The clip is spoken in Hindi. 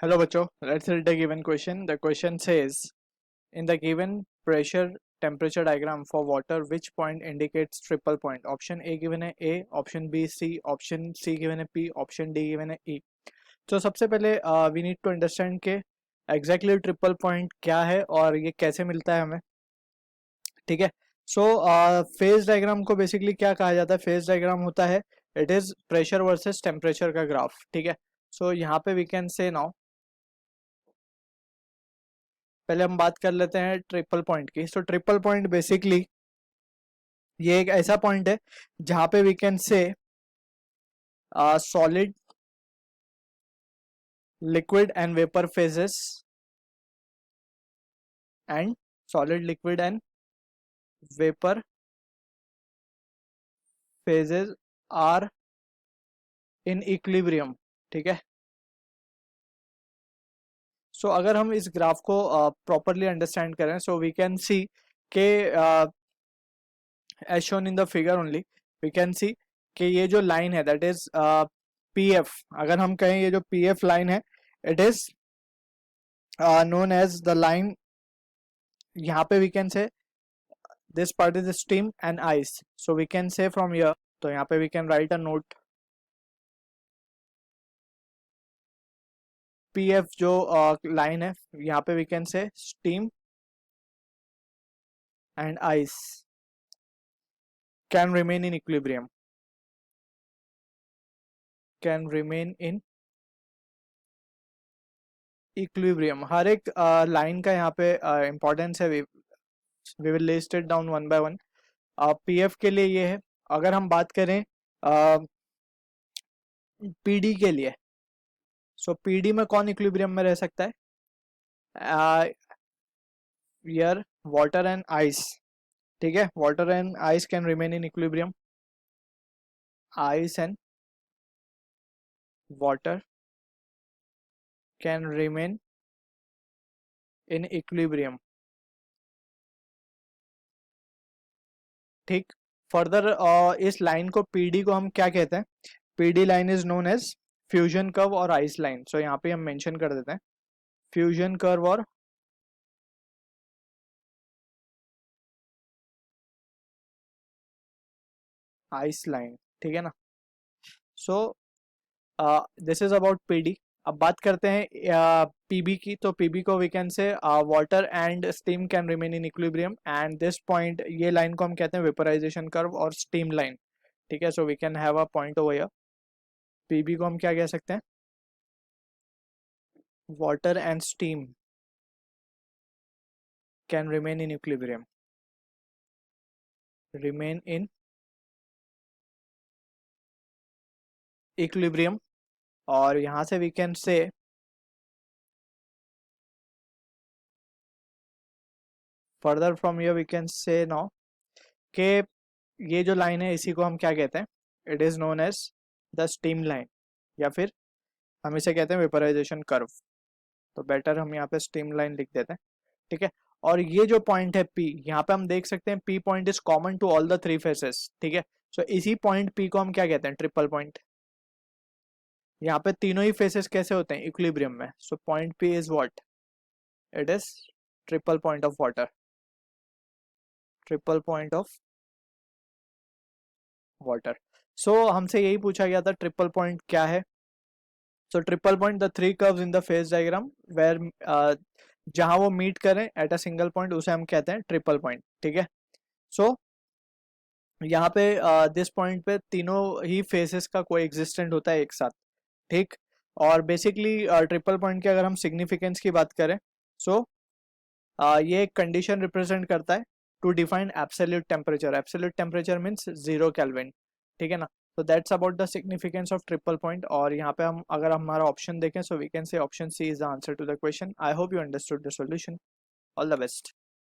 Hello, Bacho. Let's read the given question. The question says, in the given pressure temperature diagram for water, which point indicates triple point? Option A given है A, option B C, option C given है P, option D given है E. तो सबसे पहले we need to understand के exactly triple point क्या है और ये कैसे मिलता है हमें, ठीक है. सो फेज डायग्राम को बेसिकली क्या कहा जाता है? फेज डायग्राम होता है it is pressure versus temperature का ग्राफ, ठीक है. सो यहाँ पे वी कैन से नाउ पहले हम बात कर लेते हैं ट्रिपल पॉइंट की. सो ट्रिपल पॉइंट बेसिकली ये एक ऐसा पॉइंट है जहां पे we can say solid, liquid and vapour phases and solid, liquid and vapour phases are in equilibrium, ठीक है. सो अगर हम इस ग्राफ को प्रॉपरली अंडरस्टैंड करें, सो वी कैन सी के as shown in the figure only, we can see कि ये जो लाइन है that is PF. अगर हम कहें ये जो PF लाइन है it is known as the line. यहाँ पे we can say this part is steam and ice, so we can say from here, तो यहाँ पे we can write a note. PF जो लाइन है यहाँ पे we can say steam and ice can remain in equilibrium, can remain in equilibrium. हर एक लाइन का यहाँ पे इम्पोर्टेंस है. We will list it down one by one. PF के लिए ये है. अगर हम बात करें पीडी के लिए, सो पीडी में कौन इक्विलिब्रियम में रह सकता है? एयर, वाटर एंड आइस, ठीक है. Water and ice can remain in equilibrium. Ice and water can remain in equilibrium, ठीक. फर्दर इस लाइन को पीडी को हम क्या कहते हैं? PD line is known as fusion curve और आइस लाइन. सो यहाँ पे हम मेंशन कर देते हैं फ्यूजन कर्व और आइस लाइन, ठीक है ना. So this is about PD. अब बात करते हैं पीबी की. तो पीबी को we can say water and steam can remain in equilibrium and this point, ये लाइन को हम कहते हैं वेपराइजेशन कर्व और स्टीम लाइन, ठीक है. So we can have a point over here. PB को हम क्या कह सकते हैं? Water and steam can remain in equilibrium, remain in equilibrium. और यहां से we can say further from here we can say now के ये जो लाइन है इसी को हम क्या कहते हैं? It is known as the steam line, या फिर हम इसे कहते हैं वेपराइजेशन कर्व. तो बेटर हम यहाँ पे स्टीम लाइन लिख देते हैं, ठीक है. और ये जो पॉइंट है P, यहाँ पे हम देख सकते हैं P point is common to all the three phases, ठीक है. सो इसी पॉइंट P को हम क्या कहते हैं? Triple point. यहाँ पे तीनों ही फेसेस कैसे होते हैं? इक्विलिब्रियम में. So point P is what? It is triple point of water, triple point of water. So हमसे यही पूछा गया था ट्रिपल पॉइंट क्या है. So triple point, the three curves in the phase diagram where जहां वो मीट करें एट अ सिंगल पॉइंट, उसे हम कहते हैं ट्रिपल पॉइंट, ठीक है. सो यहाँ पे दिस पॉइंट पे तीनों ही फेसेस का कोई एग्जिस्टेंट होता है एक साथ, ठीक. और बेसिकली ट्रिपल पॉइंट की अगर हम सिग्निफिकेंस की बात करें, सो ये एक कंडीशन रिप्रेजेंट करता है to define absolute temperature. Absolute temperature means 0 kelvin, ठीक है ना. तो that's about the significance of triple point. और यहाँ पे हम अगर हमारा ऑप्शन देखें, so we can say option C is the answer to the question. I hope you understood the solution. All the best.